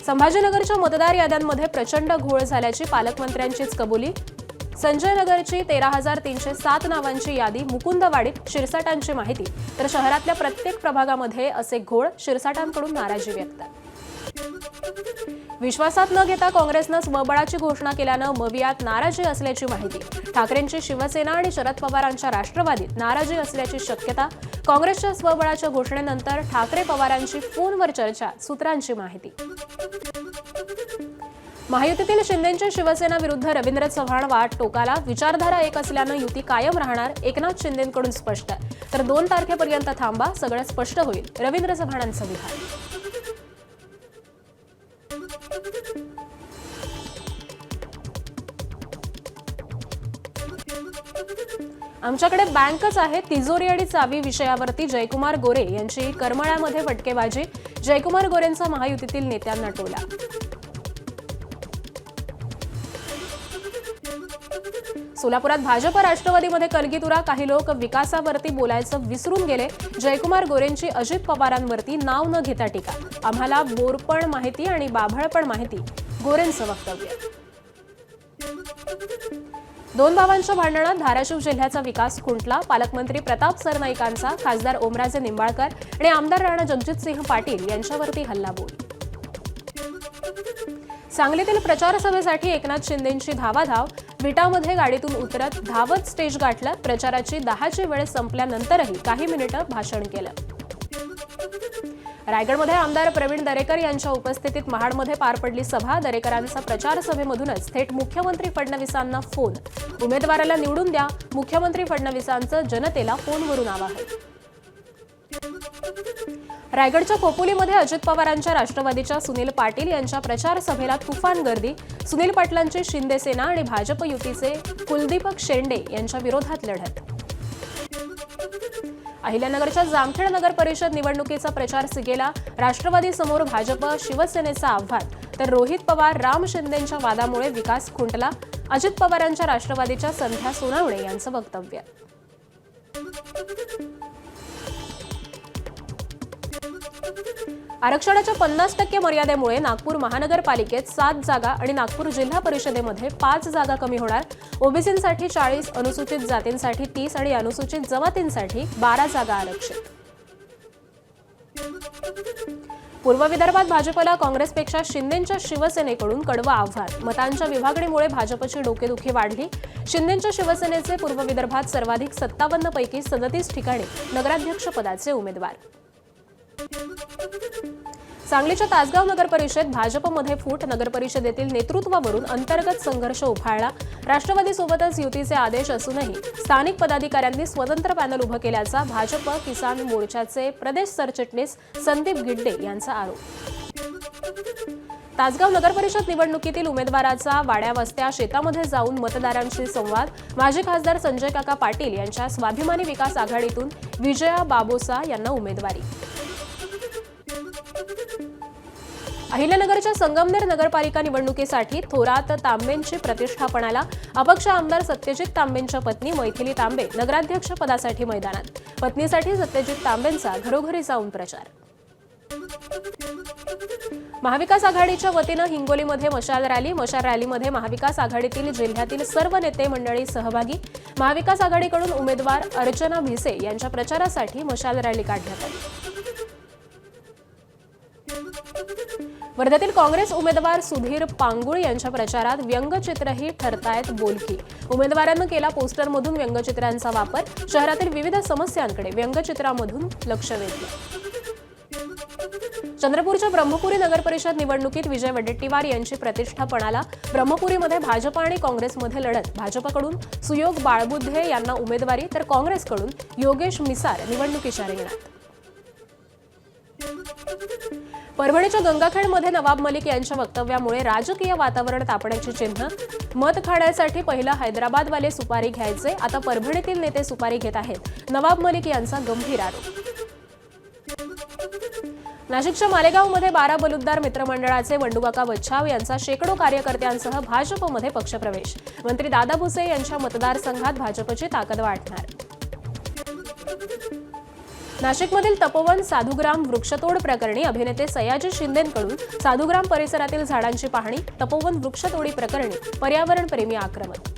संभाजीनगरच्या मतदार याद्यांमध्ये प्रचंड घोळ झाल्याची पालकमंत्र्यांचीच कबुली। संजयनगरची 13,307 नावांची यादी मुकुंदवाडीत शिरसाटांची माहिती, तर शहरातल्या प्रत्येक प्रभागामध्ये असे घोळ, शिरसाटांकडून नाराजी व्यक्त। विश्वासात न घेता काँग्रेसनं स्वबळाची घोषणा केल्यानं मवियात नाराजी असल्याची माहिती। ठाकरेंची शिवसेना आणि शरद पवारांच्या राष्ट्रवादीत नाराजी असल्याची शक्यता। काँग्रेसच्या स्वबळाच्या घोषणेनंतर ठाकरे पवारांची फोनवर चर्चा, सूत्रांची माहिती। महायुतीतील शिंदेंच्या शिवसेना विरुद्ध रवींद्र चव्हाण वाट टोकाला। विचारधारा एक असल्यानं युती कायम राहणार, एकनाथ शिंदेंकडून स्पष्ट। तर 2 तारखेपर्यंत थांबा, सगळं स्पष्ट होईल, रवींद्र चव्हाणांचं विधान। आमच्याकडे बँकच आहे, तिजोरी आणि चावी विषयावरती जयकुमार गोरे यांची करमाळ्यामध्ये फटकेबाजी। जयकुमार गोरेंचा महायुतीतील नेत्यांना टोला। सोलापुरात भाजप राष्ट्रवादीमध्ये कलगीतुरा। काही लोक विकासावरती बोलायचं विसरून गेले। जयकुमार गोरेंची अजित पवारांवरती नाव न घेता टीका। आम्हाला बोरपण माहिती आणि बाभळपण माहिती, गोरेंचं वक्तव्य। 2 भावांच्या भांडणात धाराशिव जिल्ह्याचा विकास खुंटला। पालकमंत्री प्रताप सरनाईकांचा खासदार ओमराजे निंबाळकर आणि आमदार राणा जगजितसिंह पाटील यांच्यावरती हल्लाबोल। सांगलीतील प्रचार सभेसाठी एकनाथ शिंदेंची धावाधाव। विटामध्ये गाडीतून उतरत धावत स्टेज गाठलं। प्रचाराची 10ची वेळ संपल्यानंतरही काही मिनिटं भाषण केलं। रायगडमध्ये आमदार प्रवीण दरेकर यांच्या उपस्थितीत महाडमध्ये पार पडली सभा। दरेकरांचा प्रचार सभेमधूनच थेट मुख्यमंत्री फडणवीसांना फोन। उमेदवाराला निवडून द्या, मुख्यमंत्री फडणवीसांचं जनतेला फोनवरून आवाहन। रायगडच्या खोपोलीमध्ये अजित पवारांच्या राष्ट्रवादीच्या सुनील पाटील यांच्या प्रचार सभेला तुफान गर्दी। सुनील पाटलांची शिंदे सेना आणि भाजप युतीचे कुलदीपक शेंडे यांच्या विरोधात लढत। अहिल्यानगरच्या जामखेड नगर परिषद निवडणुकीचा प्रचार सिगेला। राष्ट्रवादी समोर भाजप शिवसेनेचं आव्हान, तर रोहित पवार राम शिंदेंच्या वादामुळे विकास खुंटला। अजित पवारांच्या राष्ट्रवादीच्या संध्या सोनावणे यांचं वक्तव्य। आरक्षणाच्या 50% मर्यादेमुळे नागपूर महानगरपालिकेत 7 जागा आणि नागपूर जिल्हा परिषदेमध्ये 5 जागा कमी होणार। ओबीसींसाठी 40, अनुसूचित जातींसाठी 30 आणि अनुसूचित जमातींसाठी 12 जागा आरक्षित। पूर्व विदर्भात भाजपला काँग्रेसपेक्षा शिंदेंच्या शिवसेनेकडून कडवं आव्हान। मतांच्या विभागणीमुळे भाजपची डोकेदुखी वाढली। शिंदेंच्या शिवसेनेचे पूर्व विदर्भात सर्वाधिक 57 पैकी 37 ठिकाणी नगराध्यक्षपदाचे उमेदवार। सांगलीच्या तासगाव नगर परिषद भाजपमध्ये फूट। नगर परिषदेतील नेतृत्वावरून अंतर्गत संघर्ष उफाळला। राष्ट्रवादीसोबतच युतीचे आदेश असूनही स्थानिक पदाधिकाऱ्यांनी स्वतंत्र पॅनल उभं केल्याचा भाजप किसान मोर्चाचे प्रदेश सरचिटणीस संदीप गिड्डे यांचा आरोप। तासगाव नगर परिषद निवडणुकीतील उमेदवाराचा वाड्या वस्त्या शेतामध्ये जाऊन मतदारांशी संवाद। माजी खासदार संजय काका पाटील यांच्या स्वाभिमानी विकास आघाडीतून विजया बाबोसा यांना उमेदवारी। अहिल्यानगरच्या संगमनेर नगरपालिका निवडणुकीसाठी थोरात तांबेंची प्रतिष्ठापनाला। अपक्ष आमदार सत्यजित तांबेंच्या पत्नी मैथिली तांबे नगराध्यक्ष पदासाठी मैदानात। पत्नीसाठी सत्यजित तांबेंचा घरोघरी जाऊन प्रचार। महाविकास आघाडीच्या वतीनं हिंगोलीमध्ये मशाल रॅली। मशाल रॅलीमध्ये महाविकास आघाडीतील जिल्ह्यातील सर्व नेते मंडळी सहभागी। महाविकास आघाडीकडून उमेदवार अर्चना भिसे यांच्या प्रचारासाठी मशाल रॅली काढण्यात आली। वर्ध्यातील काँग्रेस उमेदवार सुधीर पांगुळ यांच्या प्रचारात व्यंगचित्रही ठरतायत बोलकी। उमेदवारांनी केला पोस्टरमधून व्यंगचित्रांचा वापर। शहरातील विविध समस्यांकडे व्यंगचित्रामधून लक्ष वेधलं। चंद्रपूरच्या ब्रह्मपुरी नगर परिषद निवडणुकीत विजय वडेट्टीवार यांची प्रतिष्ठापनाला। ब्रह्मपुरीमध्ये भाजप आणि काँग्रेसमध्ये लढत। भाजपकडून सुयोग बाळबुद्धे यांना उमेदवारी, तर काँग्रेसकडून योगेश मिसार निवडणुकीच्या रिंगणात। परभणीच्या गंगाखेडमध्ये नवाब मलिक यांच्या वक्तव्यामुळे राजकीय वातावरण तापण्याची चिन्ह। मत खाण्यासाठी पहिला हैदराबादवाले सुपारी घ्यायचे, आता परभणीतील नेते सुपारी घेत आहेत, नवाब मलिक यांचा गंभीर आरोप। नाशिकच्या मालेगावमध्ये 12 बलुतदार मित्रमंडळाचे वंडूकाका बच्छाव यांचा शेकडो कार्यकर्त्यांसह भाजपमध्ये पक्षप्रवेश। मंत्री दादा भुसे यांच्या मतदारसंघात भाजपची ताकद वाढणार। नाशिकमधील तपोवन साधुग्राम वृक्षतोड प्रकरणी अभिनेते सयाजी शिंदेंकडून साधुग्राम परिसरातील झाडांची पाहणी, तपोवन वृक्षतोडी प्रकरणी पर्यावरणप्रेमी आक्रमक.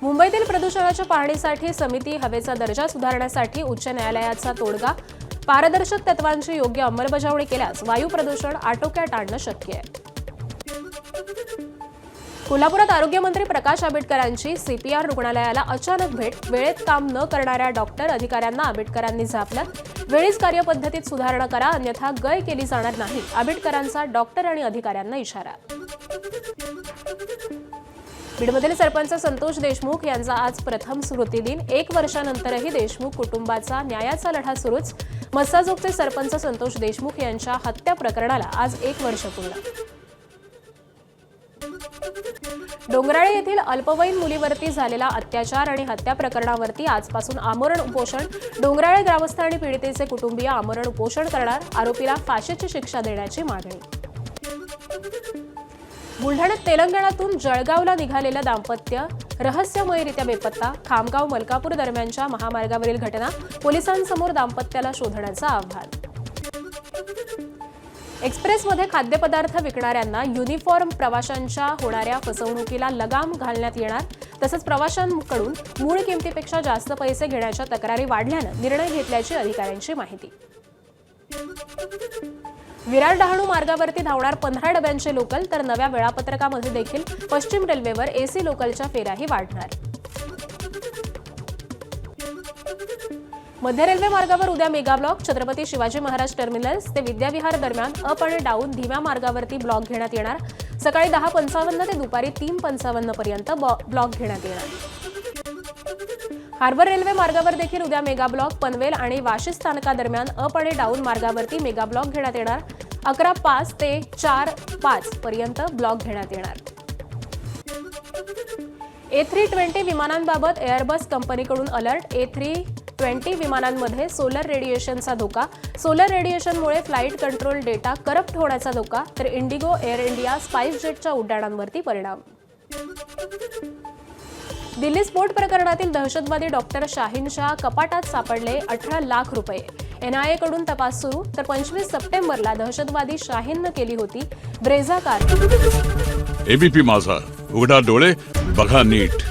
मुंबईतील प्रदूषणाच्या पाहणीसाठी समिती, हवेचा दर्जा सुधारण्यासाठी उच्च न्यायालयाचा तोडगा, पारदर्शक तत्वांची योग्य अंमलबजावणी केल्यास वायू प्रदूषण आटोक्यात आणणं शक्य आहे. कोल्हापुरात आरोग्यमंत्री प्रकाश आंबेडकरांची सीपीआर रुग्णालयाला अचानक भेट, वेळेत काम न करणाऱ्या डॉक्टर अधिकाऱ्यांना आंबेडकरांनी झापलं. वेळीच कार्यपद्धतीत सुधारणा करा, अन्यथा गय केली जाणार नाही, आंबेडकरांचा डॉक्टर आणि अधिकाऱ्यांना इशारा. बीडमधील सरपंच संतोष देशमुख यांचा आज प्रथम स्मृतिदिन. 1 वर्षानंतरही देशमुख कुटुंबाचा न्यायाचा लढा सुरूच. मस्साजोगचे सरपंच संतोष देशमुख यांच्या हत्या प्रकरणाला आज 1 वर्ष पूर्ण. डोंगराळे येथील अल्पवयीन मुलीवरती झालेला अत्याचार आणि हत्या प्रकरणावरती आजपासून आमरण उपोषण. डोंगराळे ग्रामस्थ आणि पीडितेचे कुटुंबीय आमरण उपोषण करणार. आरोपीला फाशीची शिक्षा देण्याची मागणी. बुलढाण्यात तेलंगणातून जळगावला निघालेलं दाम्पत्य रहस्यमयरित्या बेपत्ता. खामगाव मलकापूर दरम्यानच्या महामार्गावरील घटना. पोलिसांसमोर दाम्पत्याला शोधण्याचं आव्हान. एक्सप्रेसमध्ये खाद्यपदार्थ विकणाऱ्यांना युनिफॉर्म प्रवाशांच्या होणाऱ्या फसवणुकीला लगाम घालण्यात येणार. तसंच प्रवाशांकडून मूळ किमतीपेक्षा जास्त पैसे घेण्याच्या तक्रारी वाढल्यानं निर्णय घेतल्याची अधिकाऱ्यांची माहिती. विरार डहाणू मार्गावरती धावणार 15 डब्यांचे लोकल, तर नव्या वेळापत्रकामध्ये देखील पश्चिम रेल्वेवर एसी लोकलच्या फेऱ्याही वाढणार. मध्य रेल्वे मार्गावर उद्या mega block. Chhatrapati Shivaji Maharaj terminus ते विद्याविहार दरम्यान अप आणि डाऊन धीम्या मार्गावरती ब्लॉक घेण्यात येणार. सकाळी 10:55 ते दुपारी 3:55 पर्यंत ब्लॉक घेण्यात येणार. हार्बर रेल्वे मार्गावर देखील उद्या मेगा ब्लॉक. पनवेल आणि वाशी स्थानकादरम्यान अप आणि डाऊन मार्गावरती मेगा ब्लॉक घेण्यात येणार. 11:05 ते 4:05 पर्यंत ब्लॉक घेण्यात येणार. A320 विमानांबाबत एअरबस कंपनीकडून अलर्ट. A320 विमानांमध्ये सोलर रेडिएशनचा धोका. सोलर रेडिएशनमुळे फ्लाईट कंट्रोल डेटा करप्ट होण्याचा धोका. तर इंडिगो, एअर इंडिया, स्पाइसजेटच्या उड्डाणांवरती परिणाम. दिल्ली स्फोट प्रकरणातील दहशतवादी डॉक्टर शाहीन शाह कपाटात सापडले. 18 लाख रुपये. NIA कडून तपास सुरू. तर 25 सप्टेंबरला दहशतवादी शाहीननं केली होती ब्रेझा कार. ABP माझा, उघडा डोळे बघा नीट.